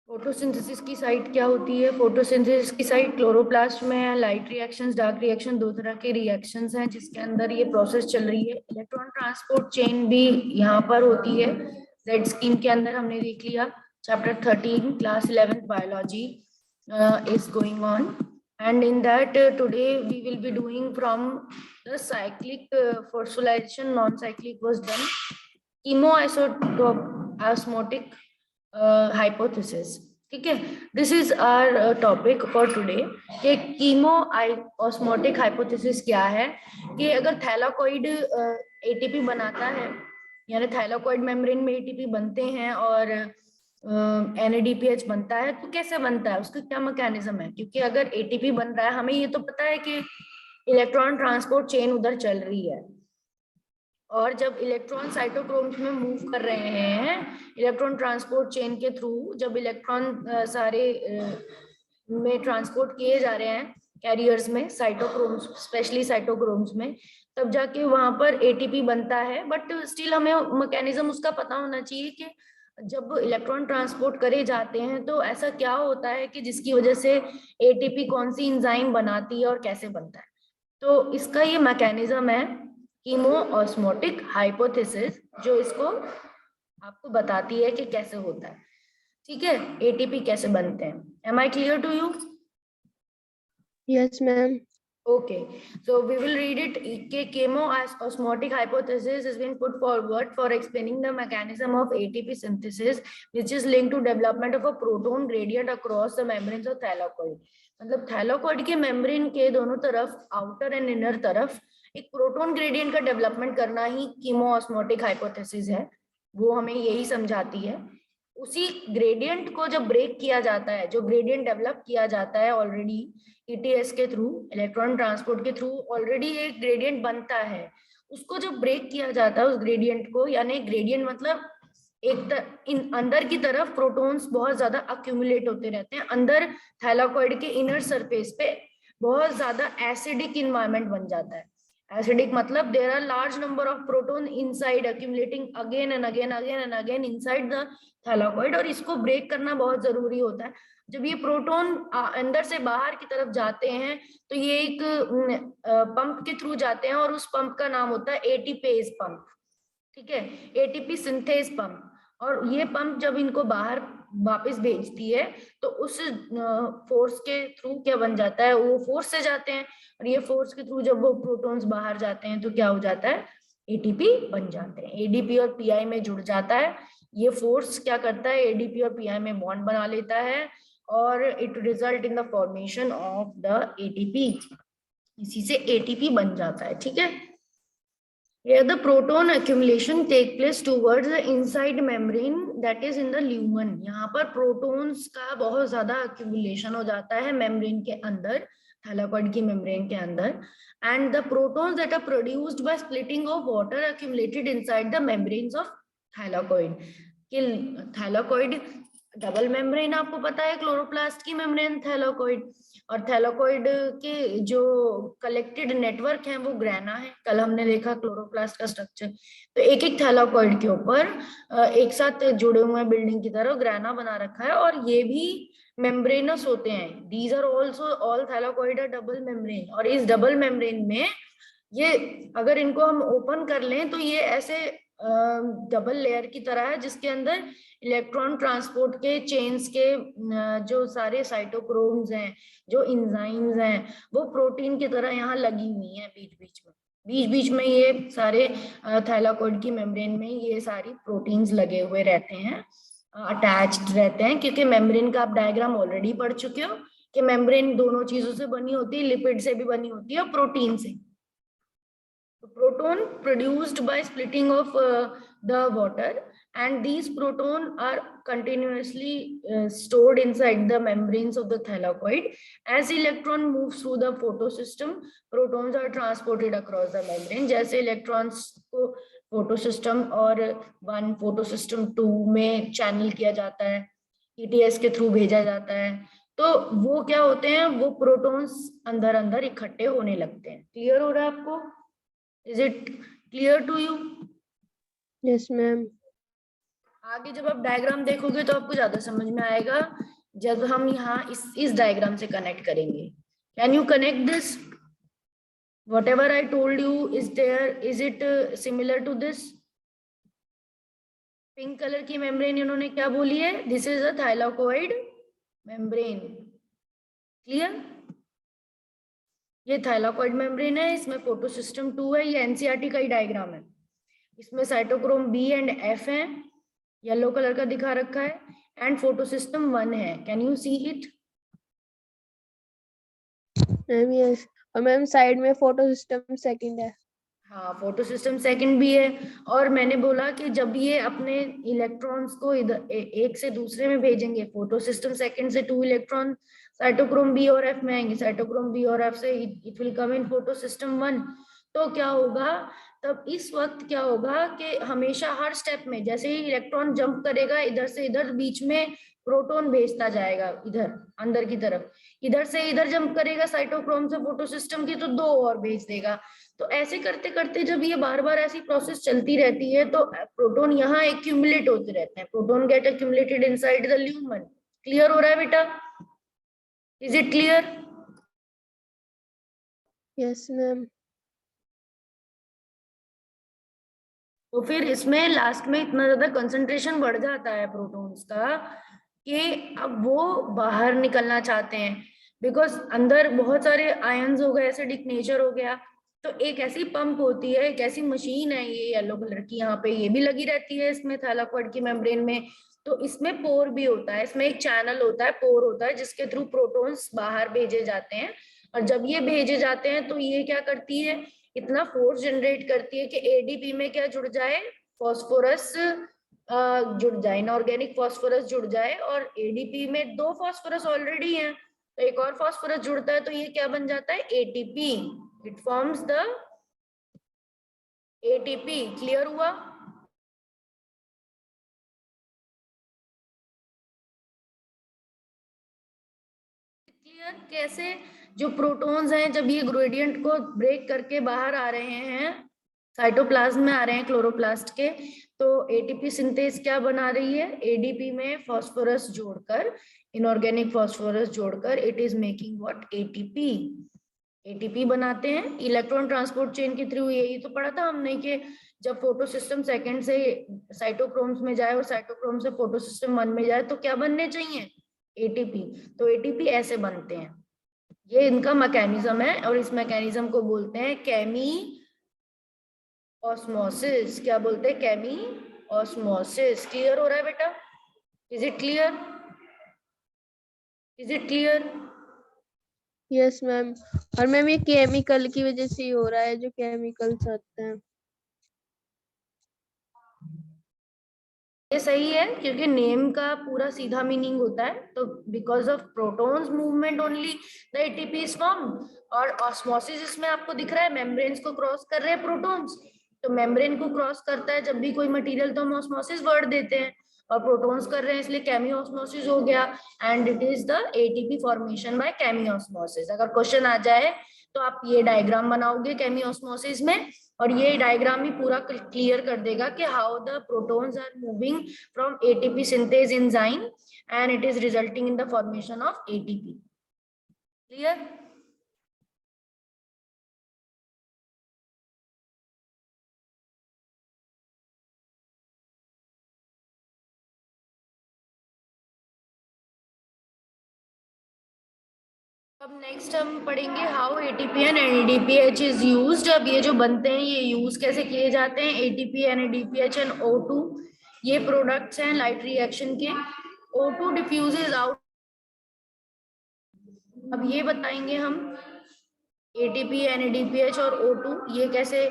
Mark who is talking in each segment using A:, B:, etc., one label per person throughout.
A: Photosynthesis की site क्या होती है? फोटोसिंथेसिस की साइट क्लोरोप्लास्ट में है। लाइट रिएक्शंस, डार्क रिएक्शन, दो तरह के रिएक्शंस हैं जिसके अंदर ये प्रोसेस चल रही है। इलेक्ट्रॉन ट्रांसपोर्ट चेन भी यहाँ पर होती है। जेड स्कीम के अंदर हमने देख लिया। Chapter 13 class 11th biology is going on, and in that today we will be doing from the cyclic fossilization. Non-cyclic was done. Chemoosmotic hypothesis. ठीक है, this is our topic for today कि chemiosmotic hypothesis क्या है। कि अगर थैलाकोइड ATP बनाता है, यानी थैलाकोइड मेम्ब्रेन में एटीपी बनते हैं और NADPH बनता है, तो कैसे बनता है, उसका क्या मैकेनिज्म है? क्योंकि अगर एटीपी बन रहा है, हमें ये तो पता है कि इलेक्ट्रॉन ट्रांसपोर्ट चेन उधर चल रही है, और जब इलेक्ट्रॉन साइटोक्रोम्स में मूव कर रहे हैं इलेक्ट्रॉन ट्रांसपोर्ट चेन के थ्रू, जब इलेक्ट्रॉन सारे में ट्रांसपोर्ट किए जा रहे हैं कैरियर्स में, साइटोक्रोम्स, स्पेशली साइटोक्रोम्स में, तब जाके वहां पर एटीपी बनता है। बट स्टिल हमें मैकेनिज्म उसका पता होना चाहिए कि जब इलेक्ट्रॉन ट्रांसपोर्ट करे जाते हैं तो ऐसा क्या होता है कि जिसकी वजह से एटीपी कौन सी एंजाइम बनाती है और कैसे बनता है। तो इसका ये मैकेनिज्म है कीमोऑस्मोटिक हाइपोथेसिस, जो इसको आपको बताती है कि कैसे होता है। ठीक है, एटीपी कैसे बनते हैं। Am I clear to you?
B: Yes, ma'am.
A: Okay, so we will read it. Chemoosmotic hypothesis has been put forward for explaining the mechanism of ATP synthesis, which is linked to development of a proton gradient across the membranes of thylakoid. मतलब थैलाकोइड के membrane के दोनों तरफ, outer and inner तरफ, एक proton gradient का development करना ही कीमोऑस्मोटिक hypothesis है। वो हमें यही समझाती है। उसी ग्रेडियंट को जब ब्रेक किया जाता है, जो ग्रेडियंट डेवलप किया जाता है ऑलरेडी ETS के थ्रू, इलेक्ट्रॉन ट्रांसपोर्ट के थ्रू ऑलरेडी एक ग्रेडियंट बनता है, उसको जब ब्रेक किया जाता है उस ग्रेडियंट को, यानी ग्रेडियंट मतलब अंदर की तरफ प्रोटॉन्स बहुत ज्यादा अक्यूमुलेट होते रहते हैं, अंदर थैलाकोइड के इनर सरफेस पे बहुत ज्यादा एसिडिक इन्वायरमेंट बन जाता है। एसिडिक मतलब there are large number of proton inside accumulating again and again inside the thylakoid, और इसको ब्रेक करना बहुत जरूरी होता है। जब ये प्रोटॉन अंदर से बाहर की तरफ जाते हैं तो ये एक पंप के थ्रू जाते हैं, और उस पंप का नाम होता है एटीपेज पंप। ठीक है, एटीपी सिंथेज पंप। और ये पंप जब इनको बाहर वापस भेजती है तो उस फोर्स के थ्रू क्या बन जाता है, वो फोर्स से जाते हैं, और ये फोर्स के थ्रू जब वो प्रोटॉन्स बाहर जाते हैं तो क्या हो जाता है, एटीपी बन जाते हैं। एडीपी और पीआई में जुड़ जाता है। ये फोर्स क्या करता है, एडीपी और पीआई में बॉन्ड बना लेता है, और it result in the formation of the ATP. इसी से एटीपी बन जाता है। ठीक है, here the proton accumulation take place towards the inside membrane that is in the lumen। यहाँ पर प्रोटॉन्स का बहुत ज्यादा accumulation हो जाता है मेम्ब्रेन के अंदर, थैलाकोइड की मेम्ब्रेन के अंदर, and the protons that are produced by splitting of water accumulated inside the membranes of thylakoid। कि थैलाकोइड डबल मेम्ब्रेन आपको पता है, क्लोरोप्लास्ट की मेम्ब्रेन थैलाकोइड, और थैलाकोइड के जो कलेक्टेड नेटवर्क हैं वो ग्रेना है। कल हमने देखा क्लोरोप्लास्ट का स्ट्रक्चर, तो एक एक थैलाकोइड के ऊपर एक साथ जुड़े हुए बिल्डिंग की तरह ग्रेना बना रखा है, और ये भी मेम्ब्रेनस होते हैं। These are also all thylakoid are double membrane, और इस डबल मेम्ब्रेन में ये अगर इनको हम ओपन कर लें तो ये ऐसे डबल लेयर की तरह है, जिसके अंदर इलेक्ट्रॉन ट्रांसपोर्ट के चेन्स के जो सारे साइटोक्रोम्स हैं, जो इंजाइम्स हैं, वो प्रोटीन की तरह यहाँ लगी हुई हैं बीच बीच में ये सारे थैलाकोइड की मेम्ब्रेन में ये सारी प्रोटीन्स लगे हुए रहते हैं, अटैच्ड रहते हैं। क्योंकि मेम्ब्रेन का आप डायग्राम ऑलरेडी पढ़ चुके हो कि मेम्ब्रेन दोनों चीजों से बनी होती है, लिपिड से भी बनी होती है और प्रोटीन से। Proton produced by splitting of the water, and these protons are continuously stored inside the membranes of the thylakoid. As electron moves through the photosystem, protons are transported across the membrane। जैसे electrons को photosystem और 1 photosystem 2 में channel किया जाता है, ETS के through भेजा जाता है, तो वो क्या होते हैं, वो प्रोटॉन्स अंदर अंदर इकट्ठे होने लगते हैं। क्लियर हो रहा है आपको? Is it clear to you?
B: Yes, ma'am.
A: आगे जब आप डायग्राम देखोगे तो आपको ज्यादा समझ में आएगा जब हम यहाँ इस डायग्राम से कनेक्ट करेंगे. Can you connect this? Whatever I told you, is it similar to this? Pink colour की मेम्ब्रेन इन्होंने क्या बोली है? This is a thylakoid membrane. Clear? ये थाइलाकोइड मेम्ब्रेन है, इसमें फोटो सिस्टम 2 है. ये एनसीईआरटी का ही डायग्राम है. इसमें साइटोक्रोम बी एंड एफ है, येलो कलर का दिखा रखा है, एंड फोटो सिस्टम 1 है. Can you see it?
B: Ma'am yes, और मैम साइड में फोटो सिस्टम सेकंड है.
A: हाँ, फोटो सिस्टम सेकंड भी है. और मैंने बोला कि जब ये अपने इलेक्ट्रॉन्स को इधर एक से दूसरे में भेजेंगे, फोटो सिस्टम सेकंड से 2 इलेक्ट्रॉन साइटोक्रोम बी और एफ में आएंगे, साइटोक्रोम बी और एफ से it will come in photo system 1. तो क्या होगा तब? इस वक्त क्या होगा कि हमेशा हर स्टेप में जैसे ही इलेक्ट्रॉन जंप करेगा इधर से इधर, बीच में प्रोटॉन भेजता जाएगा इधर अंदर की तरफ. इधर से इधर जंप करेगा साइटोक्रोम से फोटो सिस्टम की, तो 2 और भेज देगा. तो ऐसे करते करते जब ये बार बार ऐसी प्रोसेस चलती रहती है तो प्रोटॉन यहाँ एक्यूमुलेट होते रहते हैं. Proton get accumulated inside the lumen. Clear हो रहा है बेटा? Is it clear?
B: Yes ma'am.
A: तो फिर इसमें लास्ट में इतना ज्यादा कंसंट्रेशन बढ़ जाता है प्रोटॉन्स का कि अब वो बाहर निकलना चाहते हैं, बिकॉज अंदर बहुत सारे आयंस हो गए, एसिडिक नेचर हो गया. तो एक ऐसी पंप होती है, एक ऐसी मशीन है, ये येलो कलर की यहाँ पे ये भी लगी रहती है इसमें थाइलाकोइड की मेम्ब्रेन में. तो इसमें पोर भी होता है, इसमें एक चैनल होता है, पोर होता है, जिसके थ्रू प्रोटॉन्स बाहर भेजे जाते हैं. और जब ये भेजे जाते हैं तो ये क्या करती है? इतना फोर्स जनरेट करती है कि एडीपी में क्या जुड़ जाए? फॉस्फोरस जुड़ जाए, इनऑर्गेनिक फॉस्फोरस जुड़ जाए. और एडीपी में 2 फॉस्फोरस ऑलरेडी हैं, तो एक और फॉस्फोरस जुड़ता है तो ये क्या बन जाता है? ATP. It forms the ATP. Clear हुआ? क्लियर? कैसे जो प्रोटॉन्स हैं जब ये ग्रेडियंट को ब्रेक करके बाहर आ रहे हैं, साइटोप्लाज्म में आ रहे हैं क्लोरोप्लास्ट के, तो एटीपी सिंथेज क्या बना रही है? एडीपी में फॉस्फोरस जोड़कर, इनऑर्गेनिक फॉस्फोरस जोड़कर it is making what? ATP. ATP बनाते हैं इलेक्ट्रॉन ट्रांसपोर्ट चेन के थ्रू. यही तो पढ़ा था हमने कि जब फोटो सिस्टम सेकंड से साइटोक्रोम्स में जाए और साइटोक्रोम से फोटो सिस्टम 1 में जाए तो क्या बनने चाहिए? एटीपी. तो एटीपी ऐसे बनते हैं. ये इनका मैकेनिज्म है और इस मैकेनिज्म को बोलते हैं केमी ऑस्मोसिस. क्या बोलते हैं? केमी ऑस्मोसिस. क्लियर हो रहा है बेटा? Is it clear? Is it clear?
B: Yes ma'am. और मैम ये केमिकल की वजह से ही हो रहा है, जो केमिकल्स होते हैं.
A: ये सही है क्योंकि नेम का पूरा सीधा मीनिंग होता है. तो because of protons movement only the ATP is form. और ऑस्मोसिस इसमें आपको दिख रहा है मेम्ब्रेन्स को क्रॉस कर रहे हैं प्रोटॉन्स. तो मेम्ब्रेन को क्रॉस करता है जब भी कोई मटेरियल तो हम ऑस्मोसिस वर्ड देते हैं. और प्रोटॉन्स कर रहे हैं इसलिए केमी ऑस्मोसिस हो गया. And it is the ATP formation by chemiosmosis. अगर क्वेश्चन आ जाए तो आप ये डायग्राम बनाओगे केमी ऑस्मोसिस में, और ये डायग्राम ही पूरा क्लियर कर देगा कि how the protons are moving from ATP synthase enzyme and it is resulting in the formation of ATP. Clear? अब नेक्स्ट हम पढ़ेंगे how ATP and NADPH is used. अब ये जो बनते हैं ये यूज कैसे किए जाते हैं? एटीपी, एनएडीपीएच एंड O2 ये प्रोडक्ट्स हैं लाइट रिएक्शन के. O2 diffuses out. अब ये बताएंगे हम एटीपी, एनएडीपीएच और O2 ये कैसे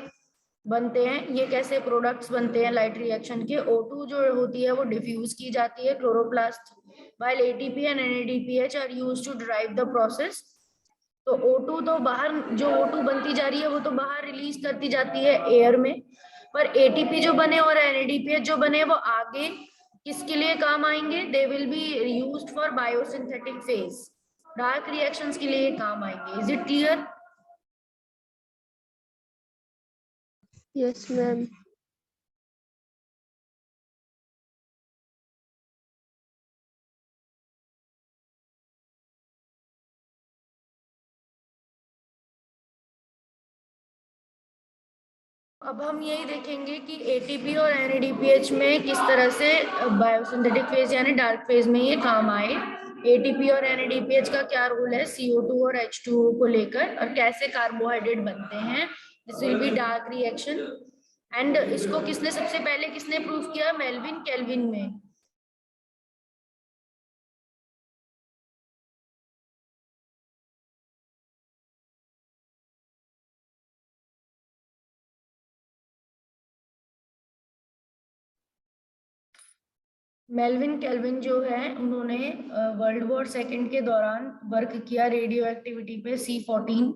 A: बनते हैं, ये कैसे प्रोडक्ट्स बनते हैं लाइट रिएक्शन के. O2 जो होती है वो डिफ्यूज की जाती है chloroplast, while ATP and NADPH are used to drive the process. तो O2 तो बाहर, जो O2 बनती जा रही है वो तो बाहर रिलीज करती जाती है एयर में, पर ATP जो बने और NADPH जो बने वो आगे किसके लिए काम आएंगे? They will be used for biosynthetic phase, dark reactions के लिए काम आएंगे. Is it clear?
B: Yes ma'am.
A: अब हम यही देखेंगे कि एटीपी और एनएडीपीएच में किस तरह से बायोसिंथेटिक फेज यानी डार्क फेज में ये काम आए। एटीपी और एनएडीपीएच का क्या रोल है CO2 और H2O को लेकर, और कैसे कार्बोहाइड्रेट बनते हैं। This will be dark reaction. And इसको किसने सबसे पहले किसने प्रूव किया, मेल्विन केल्विन में। मेल्विन केल्विन जो है, उन्होंने वर्ल्ड वॉर सेकेंड के दौरान वर्क किया रेडियो एक्टिविटी पे C14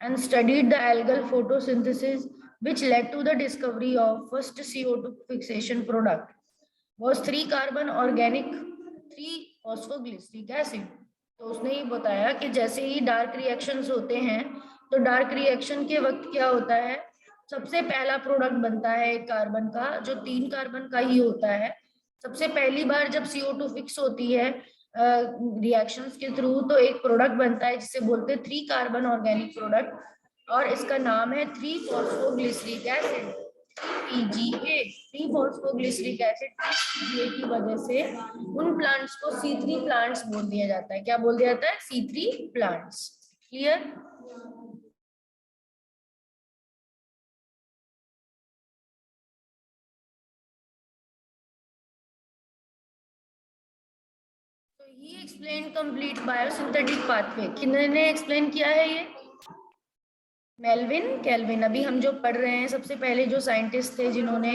A: and studied the algal photosynthesis which led to the discovery of first CO2 fixation product was 3 carbon organic 3 phosphoglyceric acid। तो उसने ये बताया कि जैसे ही डार्क रिएक्शंस होते हैं, तो डार्क रिएक्शन के वक्त क्या होता है, सबसे पहला प्रोडक्ट बनता है एक कार्बन का जो 3 कार्बन का ही होता है। सबसे पहली बार जब CO2 फिक्स होती है रिएक्शंस के थ्रू, तो एक प्रोडक्ट बनता है जिसे बोलते हैं 3 कार्बन ऑर्गेनिक प्रोडक्ट, और इसका नाम है 3 phosphoglyceric acid PGA। 3 phosphoglyceric acid PGA की वजह से उन प्लांट्स को C3 प्लांट्स बोल दिया जाता है। क्या बोल दिया जाता है, C3 प्लांट्स। क्लियर। तो ही एक्सप्लेन कंप्लीट बायोसिंथेटिक पाथवे। किन्होंने एक्सप्लेन किया है ये, मेल्विन केल्विन। अभी हम जो पढ़ रहे हैं, सबसे पहले जो साइंटिस्ट थे जिन्होंने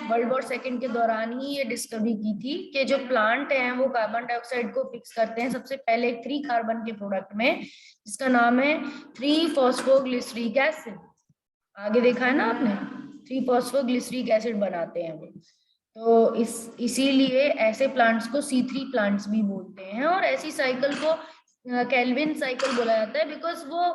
A: वर्ल्ड वॉर सेकेंड के दौरान ही ये डिस्कवरी की थी कि जो प्लांट हैं वो कार्बन डाइऑक्साइड को फिक्स करते हैं सबसे पहले 3 कार्बन के प्रोडक्ट में, जिसका नाम है 3 फॉस्फोग्लिसरिक एसिड। आगे देखा है ना आपने, 3 फॉस्फोग्लिसरिक एसिड बनाते हैं वो। तो इसीलिए ऐसे प्लांट्स को C3 प्लांट्स भी बोलते हैं। और ऐसी साइकिल को केल्विन साइकिल बोला जाता है, बिकॉज वो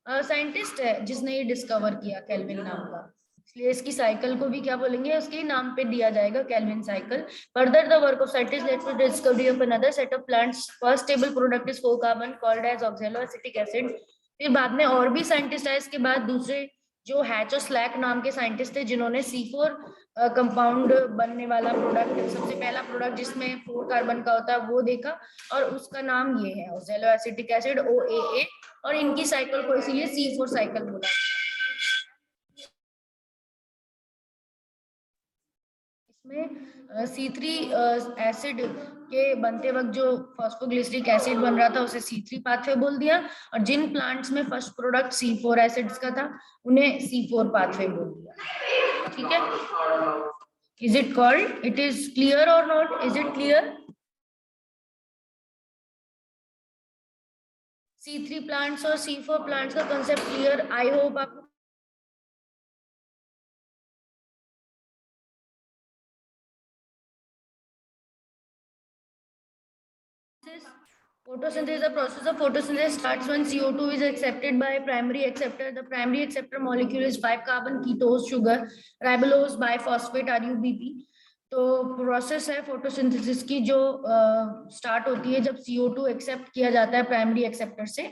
A: साइंटिस्ट है जिसने ये डिस्कवर किया, केल्विन नाम का। इसलिए इसकी साइकिल को भी क्या बोलेंगे, उसके ही नाम पे दिया जाएगा, Calvin cycle. Further the work of scientist led to discovery of another set of plants. First stable product is 4 carbon called as oxaloacetic acid. फिर बाद में और भी साइंटिस्ट आए इसके बाद, दूसरे जो हैच और स्लैक नाम के साइंटिस्ट थे, जिन्होंने C4 कंपाउंड बनने वाला प्रोडक्ट, सबसे पहला प्रोडक्ट जिसमें 4 कार्बन का होता है, वो देखा, और उसका नाम ये है ऑक्सैलोएसिटिक एसिड OAA। और इनकी साइकिल को इसीलिए C4 साइकिल बोला। इसमें C3 एसिड के बनते वक्त जो फॉस्फोग्लिसरिक एसिड बन रहा था उसे C3 पाथवे बोल दिया, और जिन प्लांट्स में फर्स्ट प्रोडक्ट C4 एसिड्स का था उन्हें C4 पाथवे बोल दिया। ठीक है, is it called, it is clear और not, is it clear. C3 plants और C4 प्लांट्स का कंसेप्ट क्लियर, आई होप आपको। Photosynthesis, the process of photosynthesis starts when CO2 is accepted by primary acceptor. The primary acceptor molecule is 5 carbon ketose sugar, ribulose biphosphate RUBP. तो process है photosynthesis की जो start होती है जब CO2 accept किया जाता है प्राइमरी एक्सेप्टर से।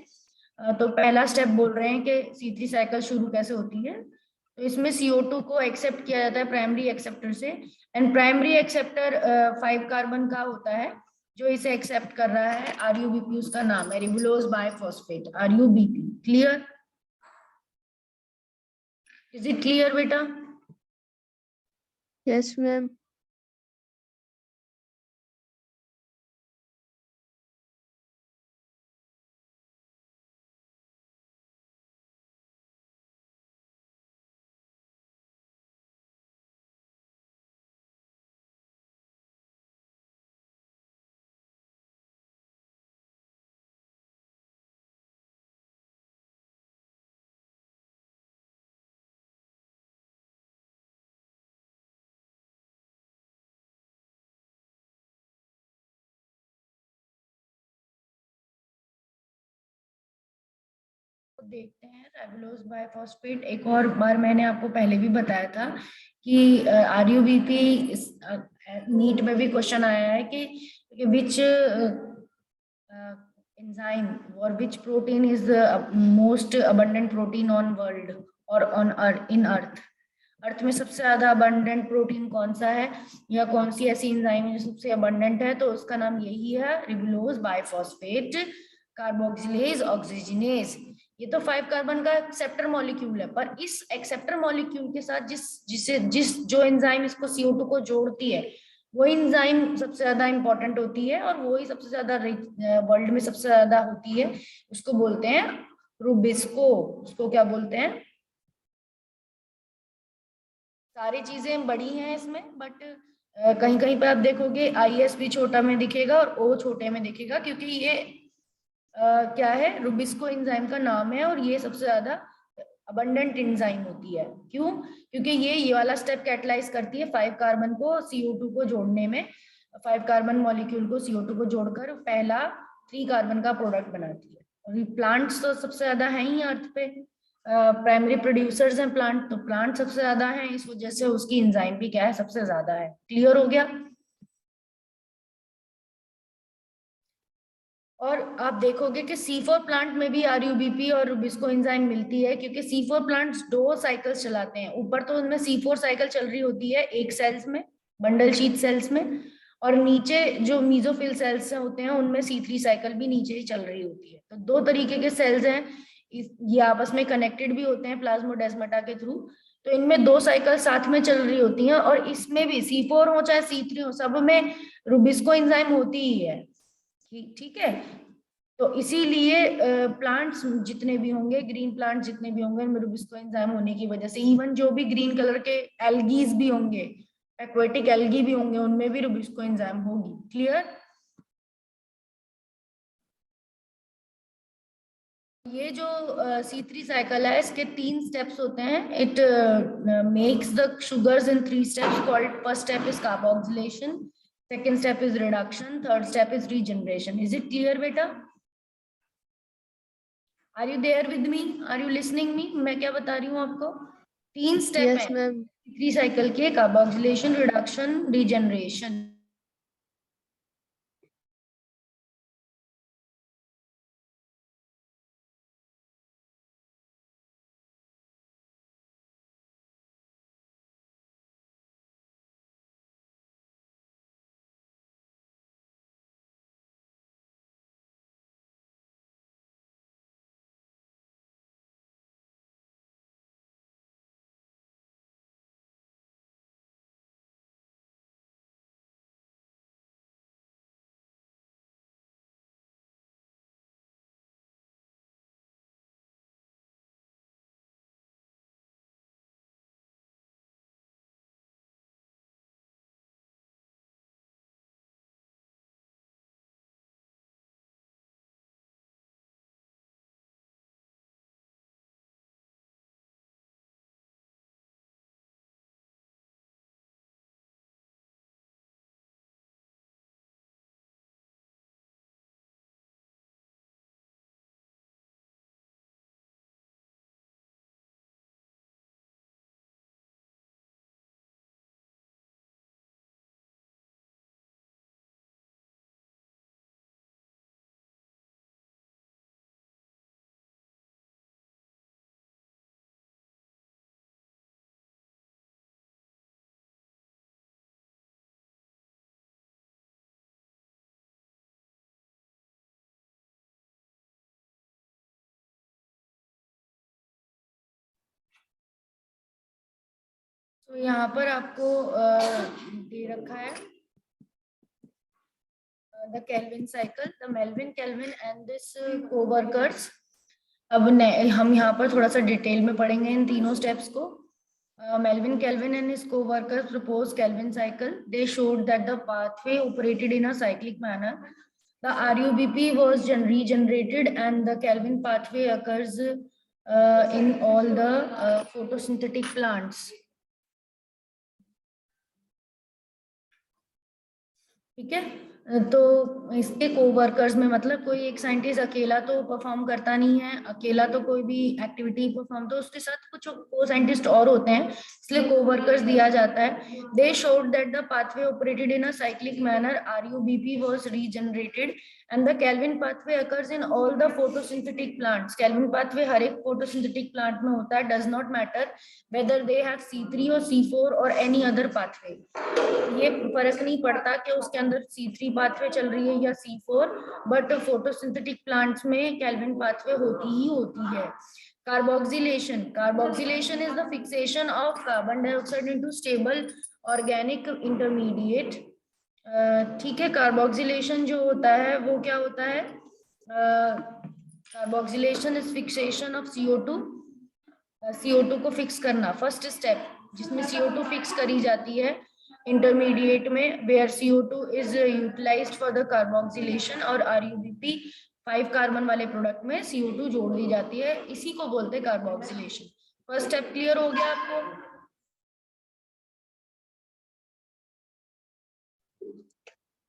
A: तो पहला स्टेप बोल रहे हैं कि C3 साइकिल शुरू कैसे होती है। तो इसमें CO2 को एक्सेप्ट किया जाता है प्राइमरी एक्सेप्टर से, एंड प्राइमरी एक्सेप्टर 5 कार्बन का होता है जो इसे एक्सेप्ट कर रहा है, RUBP उसका नाम है, ribulose biphosphate RUBP। Clear, is it clear बेटा।
B: Yes ma'am.
A: देखते हैं राइबोलोज बाइफॉस्फेट। एक और बार मैंने आपको पहले भी बताया था कि RUBP नीट में भी क्वेश्चन आया है कि विच enzyme or which protein is the most abundant protein on world or on earth, in earth। अर्थ में सबसे ज्यादा अबंडेंट प्रोटीन कौन सा है, या कौन सी ऐसी एंजाइम है जो सबसे अबंडेंट है, तो उसका नाम यही है, रिबुलोज बाइफॉस्फेट कार्बोक्सिलेज ऑक्सीजनेज। ये तो 5 कार्बन का एक्सेप्टर मॉलिक्यूल है, पर इस एक्सेप्टर मॉलिक्यूल के साथ जिस जो एंजाइम इसको CO2 को जोड़ती है, वो एंजाइम सबसे ज्यादा इंपॉर्टेंट होती है, और वही सबसे ज्यादा वर्ल्ड में सबसे ज्यादा होती है। उसको बोलते हैं रूबिस्को। उसको क्या बोलते हैं? सारी चीजें बड़ी हैं इसमें, बट कहीं कहीं पे आप देखोगे IS भी छोटा में दिखेगा और O छोटे में दिखेगा, क्योंकि ये क्या है, रूबिस्को एंजाइम का नाम है, और ये सबसे ज्यादा अबंडेंट एंजाइम होती है। क्यों? क्योंकि ये वाला स्टेप कैटलाइज करती है 5 कार्बन को CO2 को जोड़ने में। 5 कार्बन मॉलिक्यूल को CO2 को जोड़कर पहला 3 कार्बन का प्रोडक्ट बनाती है। और प्लांट्स तो सबसे ज्यादा है ही अर्थ पे, प्राइमरी प्रोड्यूसर्स हैं प्लांट, तो प्लांट सबसे ज्यादा है, इस वजह से उसकी एंजाइम भी क्या है, सबसे ज्यादा है। क्लियर हो गया? और आप देखोगे कि C4 प्लांट में भी RUBP और रूबिस्को एंजाइम मिलती है, क्योंकि C4 प्लांट्स 2 साइकिल्स चलाते हैं। ऊपर तो उनमें C4 साइकिल चल रही होती है एक सेल्स में, बंडल शीट सेल्स में, और नीचे जो मीजोफिल सेल्स होते हैं उनमें C3 साइकिल भी नीचे ही चल रही होती है। तो 2 तरीके के सेल्स हैं, ये आपस में कनेक्टेड भी होते हैं प्लाज्मोडेस्माटा के थ्रू। तो इनमें 2 साइकिल साथ में चल रही होती हैं, और इसमें भी C4 हो चाहे C3 हो, सब में रूबिस्को एंजाइम होती ही है। ठीक है। तो इसीलिए प्लांट्स जितने भी होंगे, ग्रीन प्लांट जितने भी होंगे, उनमें रूबिस्को एंजाइम होने की वजह से, इवन जो भी ग्रीन कलर के एल्गीज भी होंगे, एक्वेटिक एल्गी भी होंगे, उनमें भी रूबिस्को एंजाइम होगी। क्लियर? ये जो C3 साइकिल है, इसके 3 स्टेप्स होते हैं। It makes the sugars in 3 steps called, first step is carboxylation, second step is reduction, third step is regeneration. Is it clear बेटा? Are you there with me? Are you listening me? मैं क्या बता रही हूँ आपको? 3 step
B: yes
A: है
B: ma'am.
A: 3 cycle के, carboxylation, reduction, regeneration. तो यहाँ पर आपको दे रखा है the Calvin cycle, the Melvin, Calvin and this coworkers. अब हम यहाँ पर थोड़ा सा डिटेल में पढ़ेंगे इन तीनों स्टेप्स को। Melvin Kelvin and his co-workers proposed Kelvin cycle. They showed that the pathway operated in a cyclic manner. The RUBP was regenerated, and the Kelvin pathway occurs in all the photosynthetic plants. ठीक है? तो इसके coworkers में मतलब कोई एक scientist अकेला तो परफॉर्म करता नहीं है, अकेला तो कोई भी एक्टिविटी परफॉर्म, तो उसके साथ कुछ को साइंटिस्ट और होते हैं, इसलिए कोवर्कर्स दिया जाता है। They showed that the pathway operated in a cyclic manner, RUBP was regenerated and the Calvin pathway occurs in all the photosynthetic plants. Calvin pathway हर एक फोटोसिंथेटिक प्लांट में होता है, does not matter whether they have C3 और C4 और any other pathway. ये फर्क नहीं पड़ता कि उसके अंदर C3 पाथवे चल रही है या C4, बट फोटोसिंथेटिक प्लांट्स में कैल्विन पाथवे होती ही होती है। Carboxylation, carboxylation is the fixation of carbon dioxide into stable organic intermediate. ठीक है, कार्बोक्सिलेशन जो होता है वो क्या होता है? Carboxylation is fixation of CO2, CO2 को फिक्स करना, फर्स्ट स्टेप जिसमें CO2 फिक्स करी जाती है इंटरमीडिएट में, where CO2 is utilized for the carboxylation, और RUBP 5 कार्बन वाले प्रोडक्ट में CO2 जोड़ दी जाती है, इसी को बोलते हैं कार्बोक्सिलेशन। फर्स्ट स्टेप क्लियर हो गया आपको?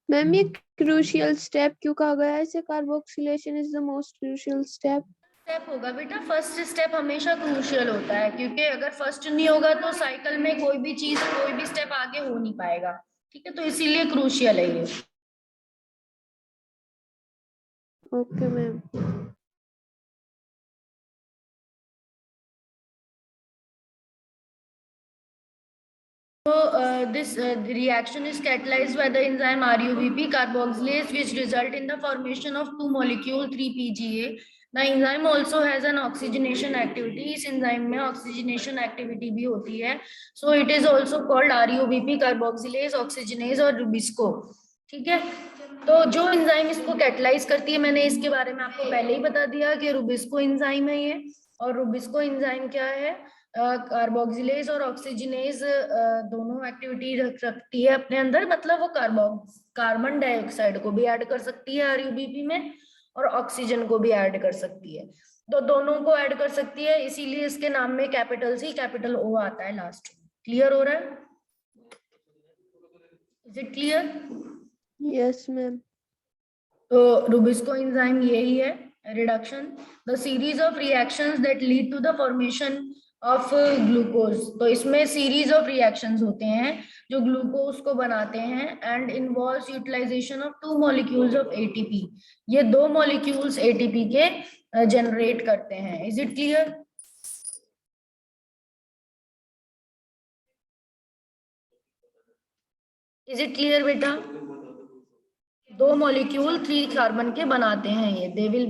B: मैम ये क्रूशियल स्टेप क्यों कहा गया है इसे? Carboxylation is the most crucial step.
A: Step होगा बेटा, फर्स्ट स्टेप हमेशा क्रूशियल होता है, क्योंकि अगर फर्स्ट नहीं होगा तो साइकिल में कोई भी चीज, कोई भी स्टेप आगे हो नहीं पाएगा। ठीक है, तो इसीलिए क्रूशियल है ये।
B: Okay ma'am.
A: So this reaction is catalyzed by the enzyme RUBP carboxylase, which result in the formation of two molecule 3-PGA. The enzyme also has an oxygenation activity. इस enzyme में oxygenation activity भी होती है. So it is also called RUBP carboxylase, oxygenase और Rubisco. ठीक है, तो जो एंजाइम इसको कैटलाइज करती है, मैंने इसके बारे में आपको पहले ही बता दिया कि रुबिस्को एंजाइम है ये। और रुबिस्को एंजाइम क्या है? कार्बोक्सिलेज और ऑक्सीजनेज दोनों एक्टिविटी रखती है अपने अंदर, मतलब वो कार्बन डाइऑक्साइड को भी ऐड कर सकती है RUBP में, और ऑक्सीजन को भी ऐड कर सकती है, तो दोनों को ऐड कर सकती है, इसीलिए इसके नाम में कैपिटल C कैपिटल O आता है लास्ट में। क्लियर हो रहा है? Is it clear?
B: Yes ma'am.
A: तो रुबिस्को एंजाइम यही है, reduction the series of reactions that lead to the formation of glucose. तो इसमें सीरीज ऑफ रिएक्शंस होते हैं जो ग्लूकोज को बनाते हैं, and involves utilization of 2 molecules of ATP। ये 2 मॉलिक्यूल्स ATP के जनरेट करते हैं। Is it clear? Is it clear बेटा? 2 मॉलिक्यूल 3 कार्बन के बनाते हैं ये, they will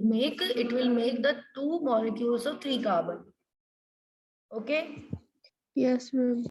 A: make, it will make the 2 molecules of 3 carbon. Okay,
B: yes ma'am.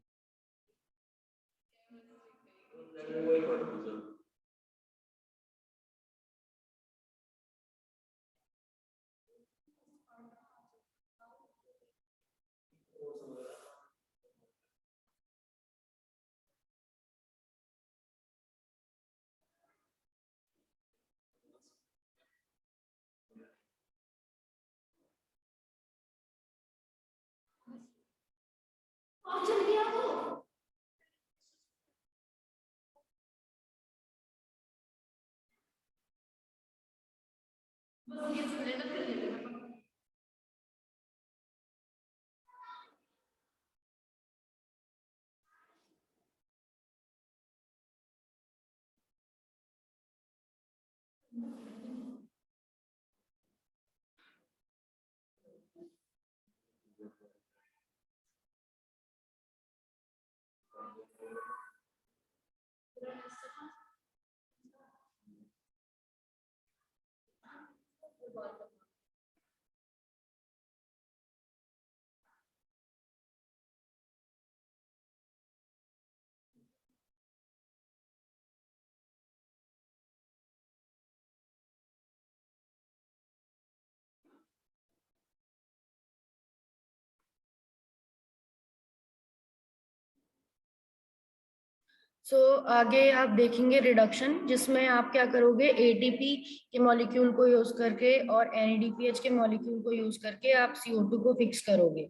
A: So आगे आप देखेंगे रिडक्शन, जिसमें आप क्या करोगे, ATP के मॉलिक्यूल को यूज करके और NADPH के मॉलिक्यूल को यूज करके आप CO2 को फिक्स करोगे।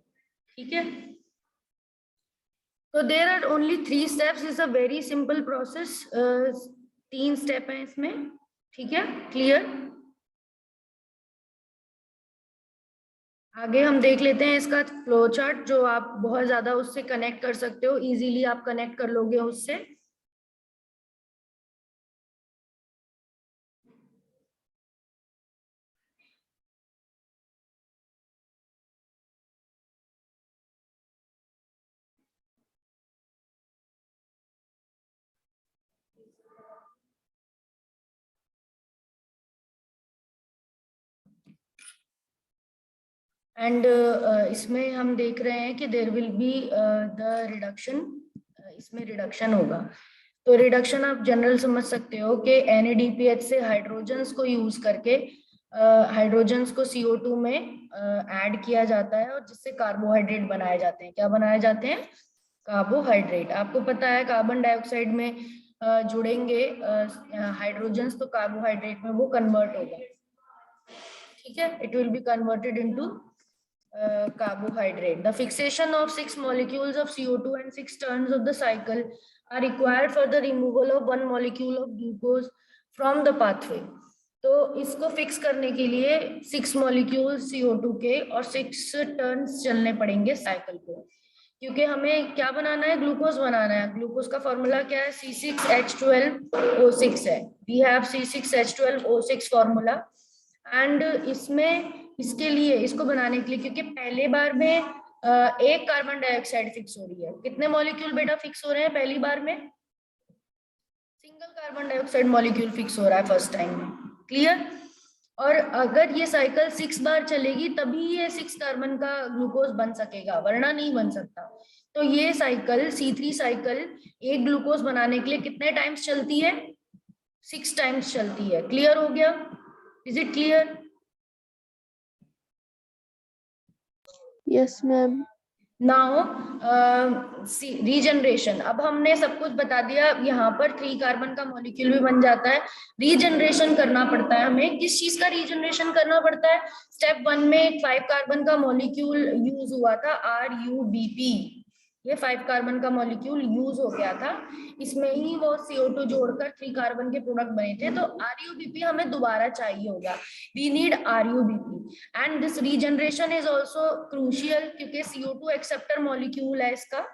A: ठीक है, तो there are only 3 steps, is a very simple process. 3 step है इसमें, ठीक है, क्लियर। आगे हम देख लेते हैं इसका फ्लो चार्ट, जो आप बहुत ज्यादा उससे कनेक्ट कर सकते हो, इजीली आप कनेक्ट कर लोगे उससे। एंड इसमें हम देख रहे हैं कि there will be the reduction, इसमें रिडक्शन होगा। तो रिडक्शन आप जनरल समझ सकते हो कि NADPH से हाइड्रोजन्स को यूज करके हाइड्रोजन्स को CO2 में ऐड किया जाता है, और जिससे कार्बोहाइड्रेट बनाए जाते हैं। क्या बनाए जाते हैं? कार्बोहाइड्रेट। आपको पता है कार्बन डाइऑक्साइड में जुड़ेंगे हाइड्रोजन्स, तो कार्बोहाइड्रेट में वो कन्वर्ट होगा, ठीक है, it will be converted into carbohydrate. The fixation of 6 molecules of CO2 and 6 turns of the cycle are required for the removal of 1 molecule of glucose from the pathway. तो इसको fix करने के लिए 6 molecule CO2 के और 6 turns चलने पड़ेंगे cycle को, क्योंकि हमें क्या बनाना है? ग्लूकोज बनाना है। ग्लूकोज का फॉर्मूला क्या है? C6H12O6 है। We have C6H12O6 formula. And इसमें इसके लिए, इसको बनाने के लिए, क्योंकि पहले बार में एक कार्बन डाइऑक्साइड फिक्स हो रही है। कितने मॉलिक्यूल बेटा फिक्स हो रहे हैं पहली बार में? Single carbon dioxide molecule fix हो रहा है फर्स्ट टाइम में, क्लियर। और अगर ये साइकिल 6 बार चलेगी तभी ये 6 कार्बन का ग्लूकोज बन सकेगा, वरना नहीं बन सकता। तो ये साइकिल C3 साइकिल एक ग्लूकोज बनाने के लिए कितने टाइम्स चलती है? 6 टाइम्स चलती है। क्लियर हो गया? Is it clear?
B: Yes ma'am.
A: Now regeneration. अब हमने सब कुछ बता दिया। यहाँ पर 3 कार्बन का मॉलिक्यूल भी बन जाता है। रीजनरेशन करना पड़ता है हमें। किस चीज का रीजनरेशन करना पड़ता है? स्टेप 1 में 5 कार्बन का मॉलिक्यूल यूज हुआ था, RUBP। ये 5 कार्बन का मॉलिक्यूल यूज हो गया था, इसमें ही वो CO2 जोड़कर 3 कार्बन के प्रोडक्ट बने थे। तो RUBP हमें दोबारा चाहिए होगा। We need RUBP and this regeneration is also crucial, क्योंकि CO2 एक्सेप्टर मॉलिक्यूल है इसका,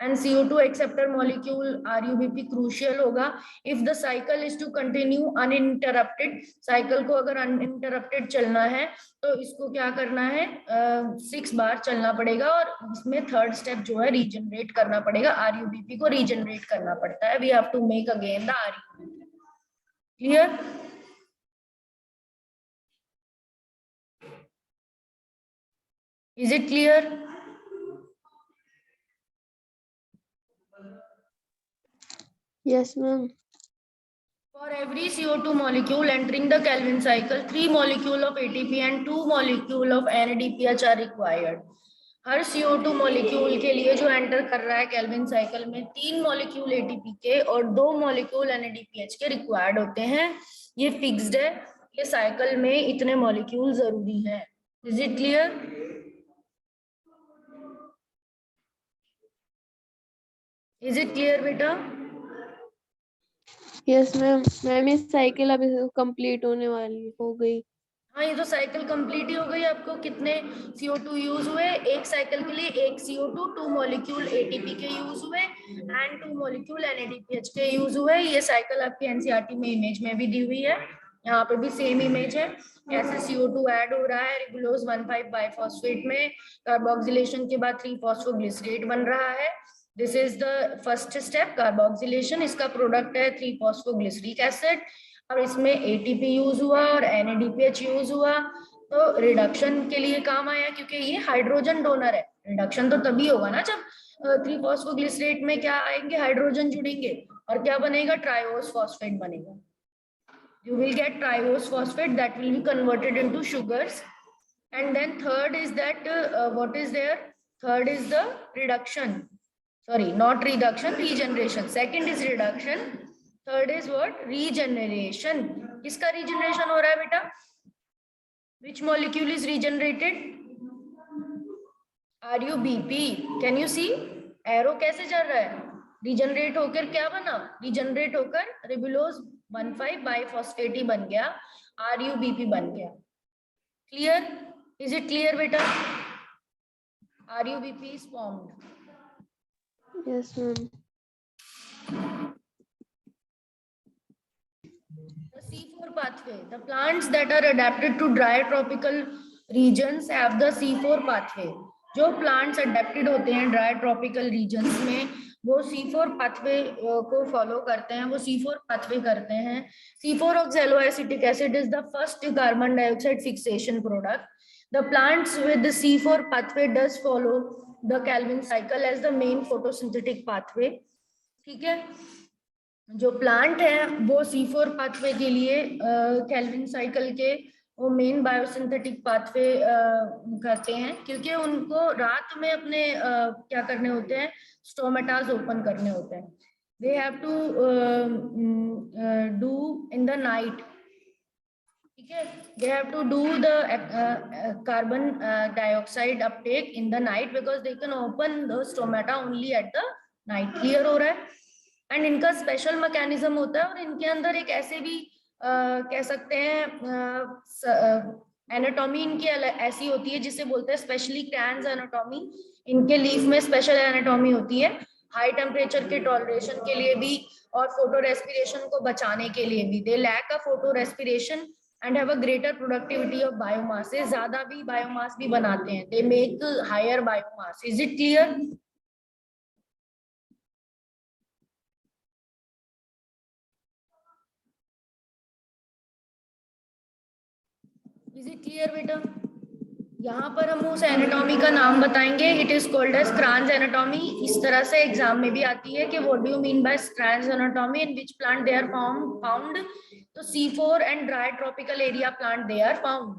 A: and CO2 acceptor molecule RUBP crucial होगा if the cycle is to continue uninterrupted। Cycle को अगर अनइंटरप्टेड चलना है तो इसको क्या करना है? 6 बार चलना पड़ेगा, और इसमें थर्ड स्टेप जो है रीजनरेट करना पड़ेगा। RUBP को रीजनरेट करना पड़ता है। We have to make again the RUBP। Clear? Is it clear?
B: Yes, ma'am.
A: For every CO2 molecule entering the Calvin cycle, 3 molecule of ATP and 2 molecule of NADPH are required. Her CO2 molecule के लिए जो enter कर रहा है Calvin cycle में, 3 molecule ATP के और 2 molecule NADPH के रिक्वायर्ड होते हैं। ये फिक्स्ड है, ये साइकिल में इतने मॉलिक्यूल जरूरी हैं। Is it clear? Is it clear बेटा?
B: Yes ma'am. मैम ये साइकिल अभी कंप्लीट होने वाली हो गई।
A: हाँ, ये तो साइकिल कंप्लीट ही हो गई। आपको कितने CO2 यूज हुए? एक साइकिल के लिए एक CO2, 2 मॉलिक्यूल ATP के यूज हुए एंड 2 मॉलिक्यूल NADPH के यूज हुए। ये साइकिल आपकी NCERT में इमेज में भी दी हुई है, यहाँ पे भी सेम इमेज है। ऐसे CO2 ऐड हो रहा है रिबुलोज 1,5 बाइफॉस्फेट में। कार्बोक्सिलेशन के बाद 3-फॉस्फोग्लिसरेट बन रहा है। This is the first step, carboxylation. इसका प्रोडक्ट है 3-फॉस्फोग्लिसरिक एसिड। अब इसमें ATP यूज हुआ और NADPH यूज हुआ, तो रिडक्शन के लिए काम आया, क्योंकि ये हाइड्रोजन डोनर है। रिडक्शन तो तभी होगा ना जब 3-फॉस्फोग्लिसरेट में क्या आएंगे? हाइड्रोजन जुड़ेंगे, और क्या बनेगा? ट्राइओस फॉस्फेट बनेगा। You will get triose phosphate that will be converted into sugars. And then third is that what is there? Third is the reduction. Sorry, not reduction, regeneration. Second is reduction. Third is what? Regeneration. किसका regeneration हो रहा है बेटा? Which molecule is regenerated? RUBP. Can you see? Arrow कैसे चल रहा है? Regenerate होकर क्या बना? Regenerate होकर रिबुलोज 1,5 बाइफॉस्फेट ही बन गया, RUBP बन गया। क्लियर? इज इट क्लियर बेटा? RUBP is formed.
B: Yes, ma'am.
A: The C4 pathway. The plants that are adapted to dry tropical regions have the C4 pathway. जो plants adapted होते हैं dry tropical regions में, वो C4 pathway को follow करते हैं, वो C4 pathway करते हैं. C4 oxaloacetic acid is the first carbon dioxide fixation product. The plants with the C4 pathway does follow the Calvin cycle as the main photosynthetic pathway. ठीक है, जो plant है वो C4 पाथवे के लिए Calvin cycle के वो main biosynthetic pathway करते हैं, क्योंकि उनको रात में अपने क्या करने होते हैं, स्टोमेटास ओपन करने होते हैं. They have to do in the night. ठीक है, they have to do the carbon dioxide uptake in the night because they can open the stomata only at the night. Clear हो रहा है? And इनका special mechanism होता है, और इनके अंदर एक ऐसे भी कह सकते हैं एनाटॉमी इनकी ऐसी होती है जिसे बोलते हैं स्पेशली क्रैन्स एनाटॉमी. इनके लीफ में स्पेशल एनाटॉमी होती है हाई टेम्परेचर के टॉलरेशन के लिए भी और फोटो रेस्पिरेशन को बचाने के लिए भी. They lack a photorespiration and have a greater productivity of biomass. से ज्यादा भी बायोमास भी बनाते हैं. They make higher biomass. Is it clear? Is it clear बेटा? यहाँ पर हम उस एनाटॉमी का नाम बताएंगे. It is called as Kranz anatomy. इस तरह से एग्जाम में भी आती है कि what do you mean by Kranz anatomy, in which plant they are found. तो C4 and dry tropical area plant they are found.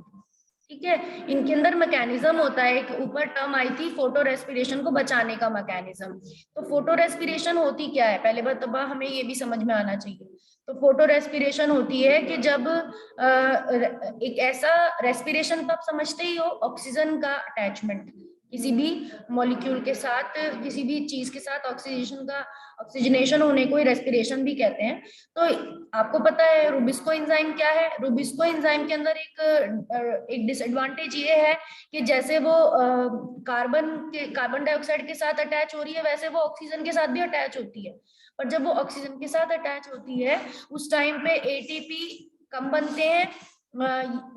A: ठीक है, इनके अंदर मैकेनिज्म होता है, एक ऊपर टर्म आई थी फोटो रेस्पिरेशन को बचाने का मैकेनिज्म. तो फोटो रेस्पिरेशन होती क्या है, पहले बात हमें ये भी समझ में आना चाहिए. तो फोटो रेस्पिरेशन होती है कि जब एक ऐसा रेस्पिरेशन तो आप समझते ही हो, ऑक्सीजन का अटैचमेंट किसी भी मॉलिक्यूल के साथ, किसी भी चीज के साथ ऑक्सीजनेशन होने को ही रेस्पिरेशन भी कहते हैं. तो आपको पता है रूबिस्को एंजाइम क्या है. रूबिस्को एंजाइम के अंदर एक डिसएडवांटेज ये है कि जैसे वो कार्बन डाइऑक्साइड के साथ अटैच हो रही है, वैसे वो ऑक्सीजन के साथ भी अटैच होती है. पर जब वो ऑक्सीजन के साथ अटैच होती है उस टाइम पे ATP कम बनते हैं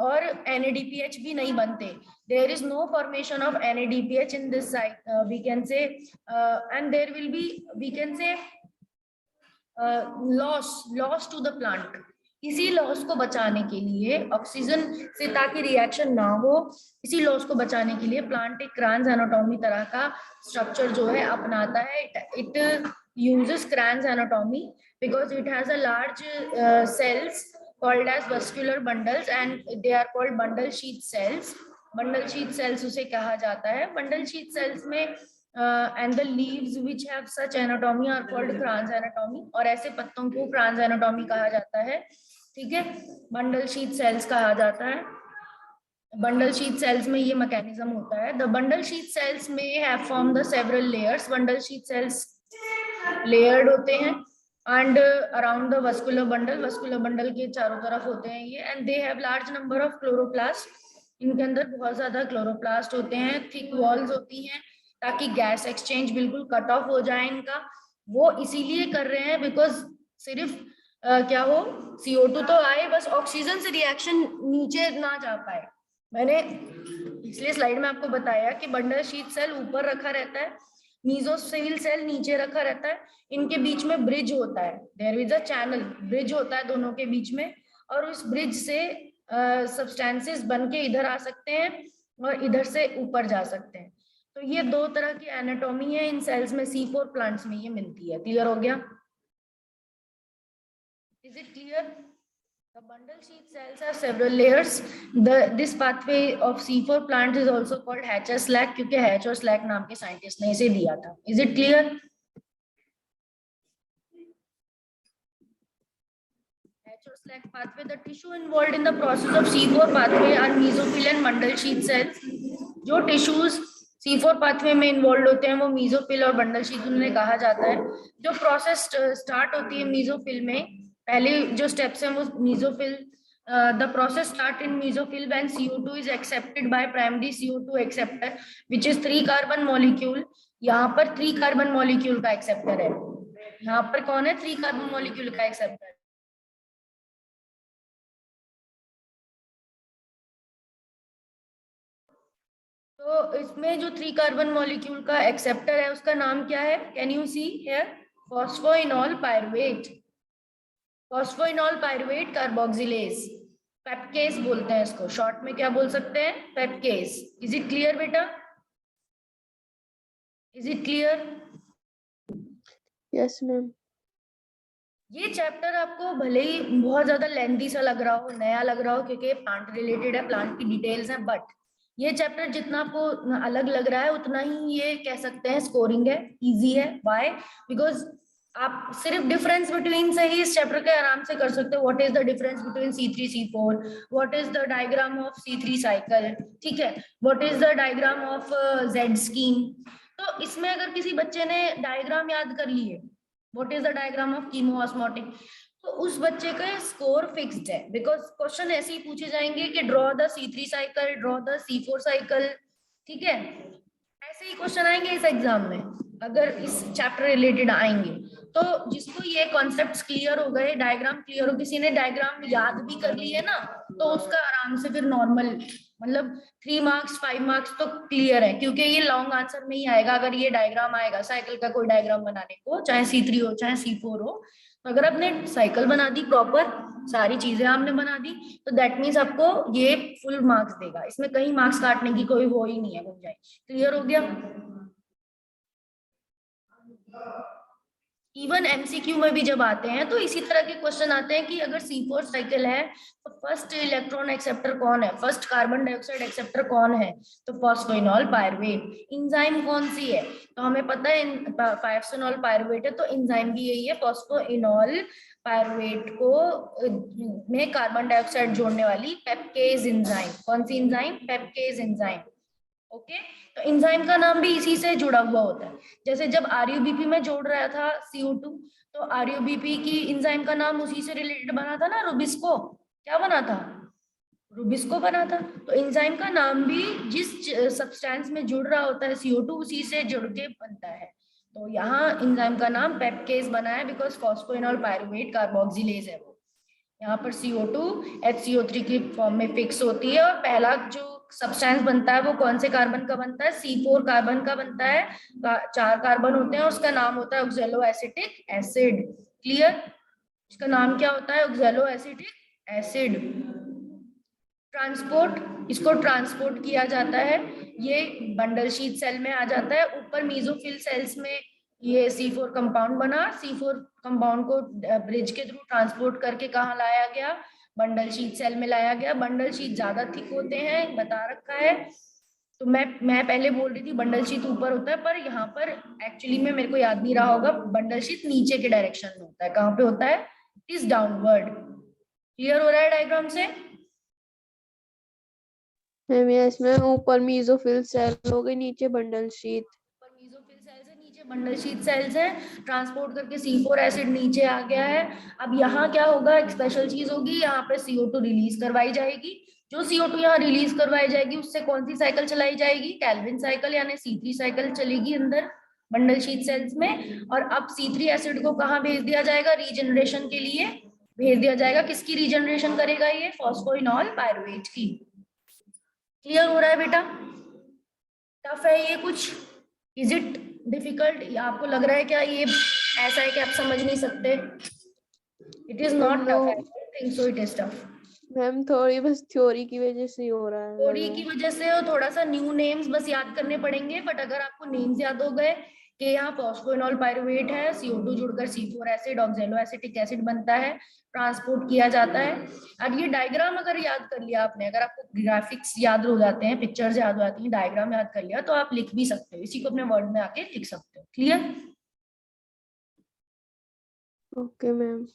A: और NADPH भी नहीं बनते. There is no formation of NADPH in this site. We can say and there will be, we can say loss to the plant. इसी लॉस को बचाने के लिए ऑक्सीजन से, ताकि रिएक्शन ना हो, इसी लॉस को बचाने के लिए प्लांट एक क्रान्स एनाटॉमी तरह का स्ट्रक्चर जो है अपनाता है. It uses Cran's anatomy because it has a large cells called as vascular bundles and they are called bundle sheath cells. Bundle sheath cells उसे कहा जाता है. Bundle sheath cells में and the leaves which have such anatomy are called Cran's anatomy. और ऐसे पत्तों को Cran's anatomy कहा जाता है. ठीक है, bundle sheath cells कहा जाता है. bundle sheath cells में ये मैकेनिज्म होता है. The bundle sheath cells may have formed the several layers. Bundle sheath cells layered होते हैं and around the vascular bundle के चारों तरफ होते हैं ये. And they have large number of chloroplast. इनके अंदर बहुत ज्यादा क्लोरोप्लास्ट होते हैं. थिक वॉल्स होती हैं ताकि गैस एक्सचेंज बिल्कुल कट ऑफ हो जाए इनका. वो इसीलिए कर रहे हैं बिकॉज सिर्फ क्या हो, CO2 तो आए, बस ऑक्सीजन से रिएक्शन नीचे ना जा पाए. मैंने पिछले स्लाइड में आपको बताया कि बंडल शीथ सेल ऊपर रखा रहता है, मीजोफिल सेल नीचे रखा रहता है. इनके बीच में ब्रिज होता है. There is a channel, bridge होता है दोनों के बीच में, और उस ब्रिज से सब्सटेंसेस बन के इधर आ सकते हैं और इधर से ऊपर जा सकते हैं. तो ये दो तरह की एनाटॉमी है इन सेल्स में. C4 प्लांट्स में ये मिलती है. क्लियर हो गया? Is it clear? The bundle sheath cells have several layers. This pathway of C4 plants is also called Hatch or Slack, क्योंकि Hatch और Slack नाम के साइंटिस्ट ने इसे दिया था. Is it clear? Hatch or Slack pathway. The tissue involved in the process of C4 pathway are mesophyll and bundle sheath cells. जो tissues C4 pathway में इन्वॉल्व होते हैं वो मेसोफिल और बंडल शीथ उन्हें कहा जाता है. जो प्रोसेस स्टार्ट होती है मेसोफिल में पहले जो स्टेप्स हैं वो mesophyll, the process start in mesophyll when CO2 is accepted by primary CO2 acceptor which is 3 carbon molecule. यहाँ पर 3 कार्बन मॉलिक्यूल का एक्सेप्टर है, यहाँ पर कौन है 3 कार्बन मॉलिक्यूल का एक्सेप्टर। तो इसमें जो 3 कार्बन मॉलिक्यूल का एक्सेप्टर है उसका नाम क्या है, can you see here, phosphoenol pyruvate, phosphoenol pyruvate carboxylase, pepcase बोलते हैं इसको, शॉर्ट में क्या बोल सकते हैं, पेप्केस। इज इट क्लियर बेटा, is it clear?
B: Yes ma'am.
A: ये चैप्टर आपको भले ही बहुत ज्यादा लेंथी सा लग रहा हो, नया लग रहा हो, क्योंकि प्लांट रिलेटेड है, प्लांट की डिटेल्स हैं, बट ये चैप्टर जितना आपको अलग लग रहा है उतना ही ये कह सकते हैं स्कोरिंग है, इजी है। व्हाई? बिकॉज आप सिर्फ डिफरेंस बिटवीन से ही इस चैप्टर के आराम से कर सकते हो। What is the difference between C3 C4, what is the diagram of C3 cycle, ठीक है, what is the diagram of Z scheme. तो इसमें अगर किसी बच्चे ने डायग्राम याद कर लिए, what is the diagram of कीमोऑस्मोटिक, तो उस बच्चे का स्कोर फिक्स्ड है। बिकॉज क्वेश्चन ऐसे ही पूछे जाएंगे कि draw the C3 cycle, draw the C4 cycle, ठीक है, ऐसे ही क्वेश्चन आएंगे इस एग्जाम में अगर इस चैप्टर रिलेटेड आएंगे। तो जिसको ये कॉन्सेप्ट्स क्लियर हो गए, डायग्राम क्लियर हो, किसी ने डायग्राम याद भी कर लिए ना, तो उसका आराम से फिर नॉर्मल मतलब 3 मार्क्स 5 मार्क्स तो क्लियर है, क्योंकि ये लॉन्ग आंसर में ही आएगा। अगर ये डायग्राम आएगा साइकिल का, कोई डायग्राम बनाने को, चाहे C3 हो चाहे C4 हो, तो अगर आपने साइकिल बना दी प्रॉपर, सारी चीजें आपने बना दी, तो दैट मीन्स आपको ये फुल मार्क्स देगा, इसमें कहीं मार्क्स काटने की कोई वो ही नहीं है गुंजाइश। क्लियर हो गया? इवन MCQ में भी जब आते हैं तो इसी तरह के क्वेश्चन आते हैं कि अगर C4 साइकिल है तो फर्स्ट इलेक्ट्रॉन एक्सेप्टर कौन है, फर्स्ट कार्बन डाइऑक्साइड एक्सेप्टर कौन है, तो फॉस्फोइनॉल पायरुवेट। इंजाइम कौन सी है, तो हमें पता है फॉस्फोइनॉल पायरुवेट है, तो इंजाइम भी यही है, फॉस्फोइनॉल पायरुवेट को में कार्बन डाइऑक्साइड जोड़ने वाली पेप्केज इंजाइम। कौन सी इंजाइम, पेप्केज इंजाइम। ओके, तो एंजाइम का नाम भी इसी से जुड़ा हुआ होता है। जैसे जब RUBP में जोड़ रहा था CO2, तो RUBP की एंजाइम का नाम उसी से रिलेटेड बना था ना, रुबिस्को। क्या बना था, रुबिस्को बना था। तो एंजाइम का नाम भी जिस सब्सटेंस में जुड़ रहा होता है CO2 उसी से जुड़ के बनता है। तो यहाँ एंजाइम का नाम पेप्केज बना है बिकॉज फॉस्फोइनॉल पायरुवेट कार्बोक्सिलेज है वो। यहाँ पर CO2 HCO3 की फॉर्म में फिक्स होती है, और पहला जो सब्सटेंस बनता है वो कौन से कार्बन का बनता है, C4 कार्बन का बनता है। 4 कार्बन होते हैं, उसका नाम होता है ऑक्सैलो एसिटिक एसिड। क्लियर? इसका नाम क्या होता है, ऑक्सैलो एसिटिक एसिड। ट्रांसपोर्ट, इसको ट्रांसपोर्ट किया जाता है, ये बंडल शीट सेल में आ जाता है। ऊपर मेसोफिल सेल्स में ये C4 कंपाउंड बना, C4 कंपाउंड को ब्रिज के थ्रू ट्रांसपोर्ट करके कहाँ लाया गया, बंडल शीट सेल में लाया गया। बंडल शीट ज्यादा थिक होते हैं, बता रखा है। तो मैं पहले बोल रही थी बंडल शीट ऊपर होता है, पर यहाँ पर एक्चुअली में मेरे को याद नहीं रहा होगा, बंडल शीट नीचे के डायरेक्शन में होता है। कहाँ पे होता है, इज डाउनवर्ड। क्लियर हो रहा है डायग्राम से?
B: मैम यस मैम, ऊपर मेसोफिल सेल हो गई, नीचे बंडल शीट।
A: मेसोफिल सेल्स है, नीचे बंडल शीट सेल्स है, ट्रांसपोर्ट करके C4 एसिड नीचे आ गया है। अब यहाँ क्या होगा, एक स्पेशल चीज होगी, यहाँ पे CO2 रिलीज करवाई जाएगी। जो CO2 यहाँ रिलीज करवाई जाएगी उससे कौन सी साइकिल चलाई जाएगी, कैल्विन साइकिल, यानी C3 साइकिल चलेगी अंदर बंडल शीट सेल्स में। और अब C3 एसिड को कहाँ भेज दिया जाएगा, रीजनरेशन के लिए भेज दिया जाएगा। किसकी रीजनरेशन करेगा ये, फॉस्फोइनॉल पायरुवेट की। क्लियर हो रहा है बेटा? टफ है ये कुछ, इज इट डिफिकल्ट, या आपको लग रहा है क्या ये ऐसा है कि आप समझ नहीं सकते? It is not tough, I think so it is tough.
B: Ma'am थोड़ी बस थ्योरी की वजह से ही हो रहा है।
A: थ्योरी की वजह से और थोड़ा सा न्यू नेम्स बस याद करने पड़ेंगे, बट अगर आपको नेम्स याद हो गए कि यहाँ फॉस्फोइनॉल पायरुवेट है, CO2 जुड़कर C4 acid oxalo acetic acid बनता है, ट्रांसपोर्ट किया जाता है। अब ये डायग्राम अगर याद कर लिया आपने, अगर आपको ग्राफिक्स याद हो जाते हैं, पिक्चर्स याद हो जाती हैं, डायग्राम याद कर लिया, तो आप लिख भी सकते हो, इसी को अपने वर्ड में आके लिख सकते हो। क्लियर?
B: Okay ma'am.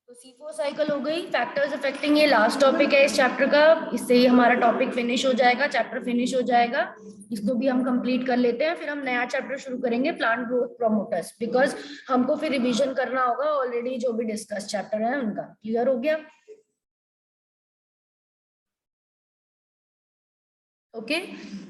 A: तो C4 साइकिल हो गई, फैक्टर्स अफेक्टिंग, ये लास्ट टॉपिक है इस चैप्टर का, इससे ही हमारा टॉपिक फिनिश हो जाएगा, चैप्टर फिनिश हो जाएगा। इसको भी हम कंप्लीट कर लेते हैं, फिर हम नया चैप्टर शुरू करेंगे, प्लांट ग्रोथ प्रोमोटर्स, बिकॉज हमको फिर रिवीजन करना होगा ऑलरेडी जो भी डिस्कस चैप्टर है उनका। क्लियर हो गया? ओके,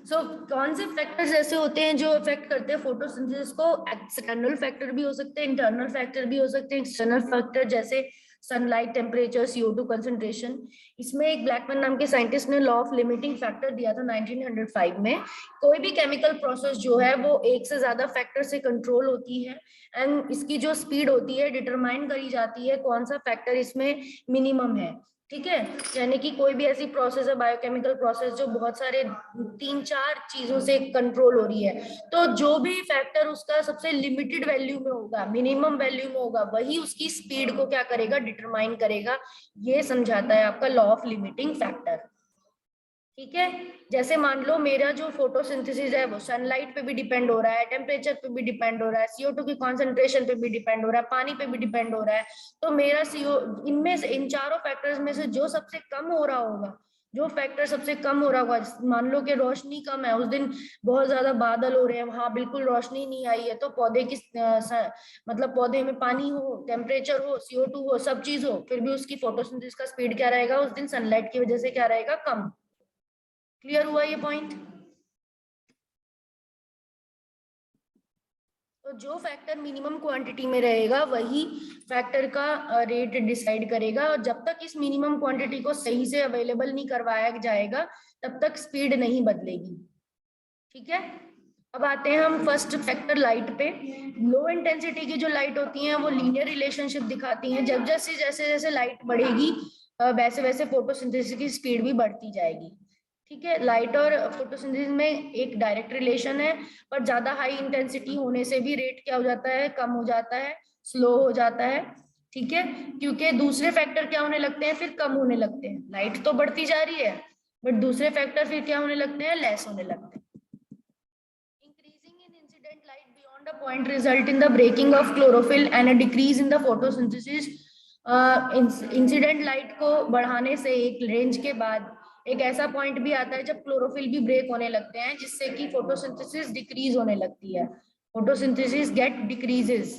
A: सो कौन से फैक्टर्स ऐसे होते हैं जो इफेक्ट करते हैं फोटोसिंथेसिस को? एक्सटर्नल फैक्टर भी हो सकते हैं, इंटरनल फैक्टर भी हो सकते हैं। एक्सटर्नल फैक्टर जैसे सनलाइट, टेम्परेचर, CO2 कंसंट्रेशन। इसमें एक ब्लैकमैन नाम के साइंटिस्ट ने लॉ ऑफ लिमिटिंग फैक्टर दिया था 1905 में। कोई भी केमिकल प्रोसेस जो है वो एक से ज्यादा फैक्टर से कंट्रोल होती है, एंड इसकी जो स्पीड होती है डिटरमाइन करी जाती है कौन सा फैक्टर इसमें मिनिमम है। ठीक है, यानी कि कोई भी ऐसी प्रोसेस है, बायोकेमिकल प्रोसेस, जो बहुत सारे 3-4 चीजों से कंट्रोल हो रही है, तो जो भी फैक्टर उसका सबसे लिमिटेड वैल्यू में होगा, मिनिमम वैल्यू में होगा, वही उसकी स्पीड को क्या करेगा, डिटरमाइन करेगा। ये समझाता है आपका लॉ ऑफ लिमिटिंग फैक्टर। ठीक है, जैसे मान लो मेरा जो फोटोसिंथेसिस है वो सनलाइट पे भी डिपेंड हो रहा है, टेम्परेचर पे भी डिपेंड हो रहा है, CO2 की कॉन्सेंट्रेशन पे भी डिपेंड हो रहा है, पानी पे भी डिपेंड हो रहा है। तो मेरा CO, इनमें से, इन चारों फैक्टर्स में से जो सबसे कम हो रहा होगा, जो फैक्टर सबसे कम हो रहा होगा, मान लो कि रोशनी कम है, उस दिन बहुत ज्यादा बादल हो रहे हैं, वहां बिल्कुल रोशनी नहीं आई है, तो पौधे की मतलब पौधे में पानी हो, टेम्परेचर हो, CO2 हो, सब चीज हो, फिर भी उसकी फोटोसिंथेसिस का स्पीड क्या रहेगा उस दिन, सनलाइट की वजह से क्या रहेगा, कम। क्लियर हुआ ये पॉइंट? तो जो फैक्टर मिनिमम क्वांटिटी में रहेगा वही फैक्टर का रेट डिसाइड करेगा, और जब तक इस मिनिमम क्वांटिटी को सही से अवेलेबल नहीं करवाया जाएगा तब तक स्पीड नहीं बदलेगी। ठीक है, अब आते हैं हम फर्स्ट फैक्टर लाइट पे। लो इंटेंसिटी की जो लाइट होती है वो लीनियर रिलेशनशिप दिखाती हैं, जब जैसे जैसे जैसे लाइट बढ़ेगी वैसे वैसे फोटोसिंथेसिस की स्पीड भी बढ़ती जाएगी। ठीक है, लाइट और फोटोसिंथेसिस में एक डायरेक्ट रिलेशन है, पर ज्यादा हाई इंटेंसिटी होने से भी रेट क्या हो जाता है, कम हो जाता है, स्लो हो जाता है। ठीक है, क्योंकि दूसरे फैक्टर क्या होने लगते हैं, फिर कम होने लगते हैं। लाइट तो बढ़ती जा रही है बट दूसरे फैक्टर फिर क्या होने लगते हैं, लेस होने लगते हैं। Increasing in incident light beyond a point result in the breaking of chlorophyll and a decrease in the photosynthesis. Incident light को बढ़ाने से एक रेंज के बाद एक ऐसा पॉइंट भी आता है जब क्लोरोफिल भी ब्रेक होने लगते हैं, जिससे कि फोटोसिंथेसिस डिक्रीज होने लगती है। Photosynthesis get decreases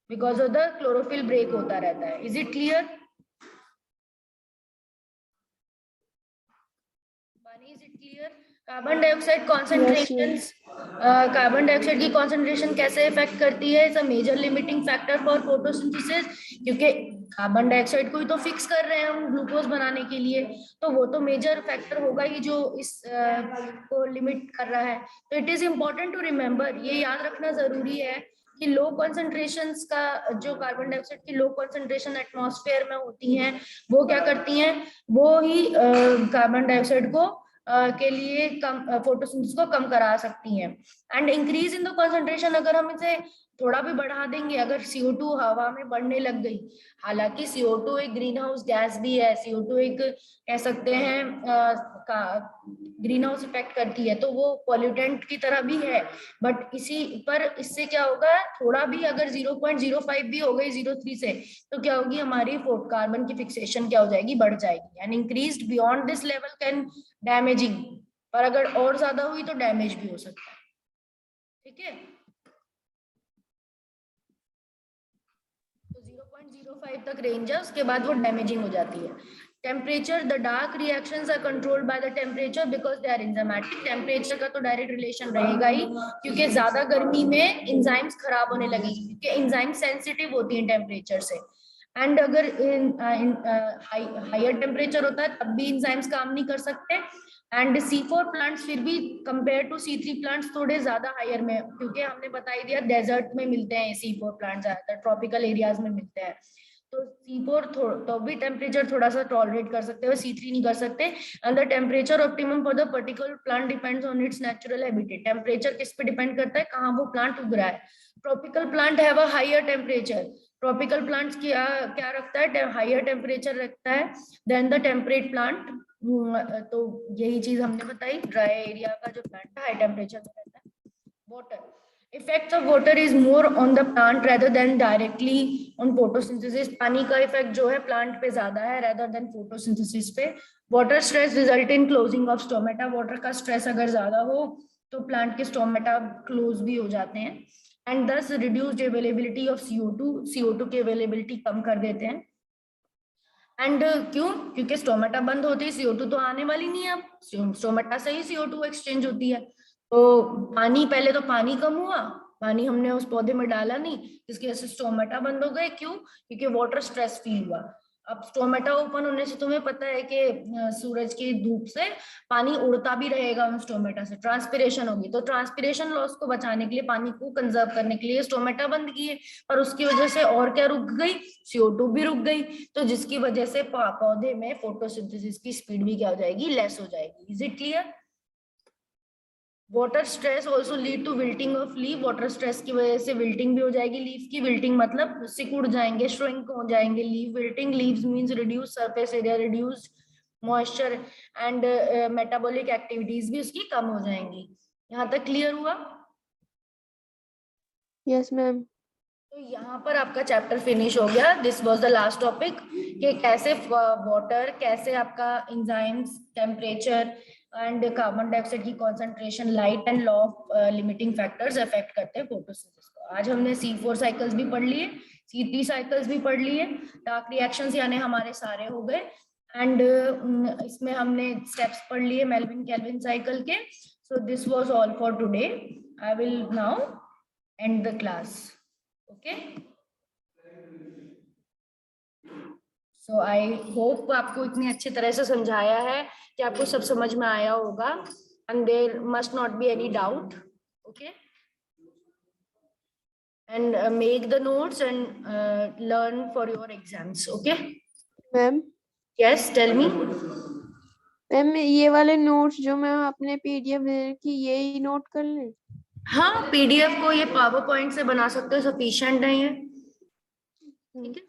A: because of the chlorophyll break होता रहता है। Is it clear? Is it clear? Carbon dioxide concentration, carbon dioxide की कॉन्सेंट्रेशन कैसे इफेक्ट करती है? It's a major limiting factor for photosynthesis, क्योंकि कार्बन डाइऑक्साइड को ही तो फिक्स कर रहे हैं हम ग्लूकोज बनाने के लिए, तो वो तो मेजर फैक्टर होगा ही जो इस को लिमिट कर रहा है। तो it is important to remember, ये याद रखना जरूरी है कि लो कॉन्सेंट्रेशंस का, जो कार्बन डाइऑक्साइड की लो कॉन्सेंट्रेशन एटमॉस्फेयर में होती हैं, वो क्या करती हैं, वो ही कार्बन डाइऑक्साइड को के लिए कम फोटोसिंथेसिस को कम करा सकती हैं। And increase in the concentration, अगर हम इसे थोड़ा भी बढ़ा देंगे, अगर CO2 हवा में बढ़ने लग गई, हालांकि CO2 एक ग्रीन हाउस गैस भी है, CO2 एक कह सकते हैं ग्रीन हाउस इफेक्ट करती है, तो वो पॉल्यूटेंट की तरह भी है, बट इसी पर इससे क्या होगा, थोड़ा भी अगर 0.05 भी हो गई 0.3 से, तो क्या होगी, हमारी कार्बन की फिक्सेशन क्या हो जाएगी, बढ़ जाएगी। And increased beyond this level can damaging, पर अगर और ज्यादा हुई तो डैमेज भी हो सकता है। ठीक है, तो 0.05 तक रेंज है, उसके बाद वो डैमेजिंग हो जाती है। Temperature, the dark reactions are controlled by the temperature because they are enzymatic. Temperature का तो डायरेक्ट रिलेशन रहेगा ही, क्योंकि ज्यादा गर्मी में एंजाइम्स खराब होने लगेगी, क्योंकि एंजाइम सेंसिटिव होती हैं टेम्परेचर से। एंड अगर हायर टेम्परेचर होता है तब भी एंजाइम्स काम नहीं कर सकते। एंड C4 प्लांट्स फिर भी कंपेयर टू C3 प्लांट्स थोड़े ज्यादा हायर में, क्योंकि हमने बता ही दिया डेजर्ट में मिलते हैं C4 प्लांट्स, ज्यादातर ट्रॉपिकल एरियाज में मिलते हैं। तो C4 तो भी टेम्परेचर थोड़ा सा टॉलरेट कर सकते हो, C3 नहीं कर सकते। And the temperature optimum for the particular plant depends on it's natural habitat. Temperature किस पे डिपेंड करता है, कहाँ वो प्लांट उग रहा है। Tropical plant have a higher temperature, tropical plants क्या क्या रखता है, हायर टेम्परेचर रखता है देन द टेम्परेट प्लांट। तो यही चीज हमने बताई, ड्राई एरिया का जो प्लांट है हाई टेम्परेचर में रहता है। Water, Effects of water is more on the plant rather than directly on photosynthesis. पानी का इफेक्ट जो है प्लांट पे ज्यादा है rather than photosynthesis पे. Water stress result in closing of stomata. Water का स्ट्रेस अगर ज्यादा हो तो प्लांट के स्टोमेटा क्लोज भी हो जाते हैं. And thus reduced availability of CO2. CO2 की अवेलेबिलिटी कम कर देते हैं. एंड क्यों? क्योंकि स्टोमेटा बंद होते ही CO2 तो आने वाली नहीं है. अब स्टोमेटा से ही CO2 एक्सचेंज होती है. तो पानी, पहले तो पानी कम हुआ, पानी हमने उस पौधे में डाला नहीं, जिसकी वजह से स्टोमेटा बंद हो गए. क्यों? क्योंकि वाटर स्ट्रेस फील हुआ. अब स्टोमेटा ओपन होने से तुम्हें पता है कि सूरज की धूप से पानी उड़ता भी रहेगा उन स्टोमेटा से, ट्रांसपिरेशन होगी. तो ट्रांसपिरेशन लॉस को बचाने के लिए, पानी को कंजर्व करने के लिए स्टोमेटा बंद किए, पर उसकी वजह से और क्या रुक गई? CO2 भी रुक गई. तो जिसकी वजह से पौधे में फोटोसिंथेसिस की स्पीड भी क्या हो जाएगी? लेस हो जाएगी. Is it clear? Water stress also lead to wilting of leaf. Water stress की वजह से विल्टिंग भी हो जाएगी लीफ की. विल्टिंग मतलब सिकुड़ जाएंगे, श्रिंक हो जाएंगे leaf. Wilting leaves means reduce surface area, reduce moisture and metabolic activities भी उसकी कम हो जाएंगी. यहाँ तक क्लियर हुआ?
B: Yes ma'am.
A: तो यहाँ पर आपका चैप्टर फिनिश हो गया. This was the last topic कि कैसे वाटर, कैसे आपका enzymes, temperature and carbon dioxide की concentration, light and law of limiting factors affect करते हैं फोटोसिंथेसिस को. आज हमने C4 साइकिल्स भी पढ़ लिए, C3 साइकिल्स भी पढ़ लिए, डार्क रिएक्शंस यानी हमारे सारे हो गए. एंड इसमें हमने स्टेप्स पढ़ लिए मेल्विन केल्विन साइकिल के. So this was all for today. I will now and the class. Okay, so I hope आपको इतनी अच्छी तरह से समझाया है कि आपको सब समझ में आया होगा. And there must not be any doubt. Okay, and make the notes and learn for your exams. Okay,
B: ma'am.
A: yes, tell me.
B: Ma'am ये वाले नोट्स जो मैं अपने PDF दे रखी, यही नोट कर लें?
A: हाँ, PDF को ये पावर पॉइंट से बना सकते हो, सफिशिएंट है ये. ठीक है.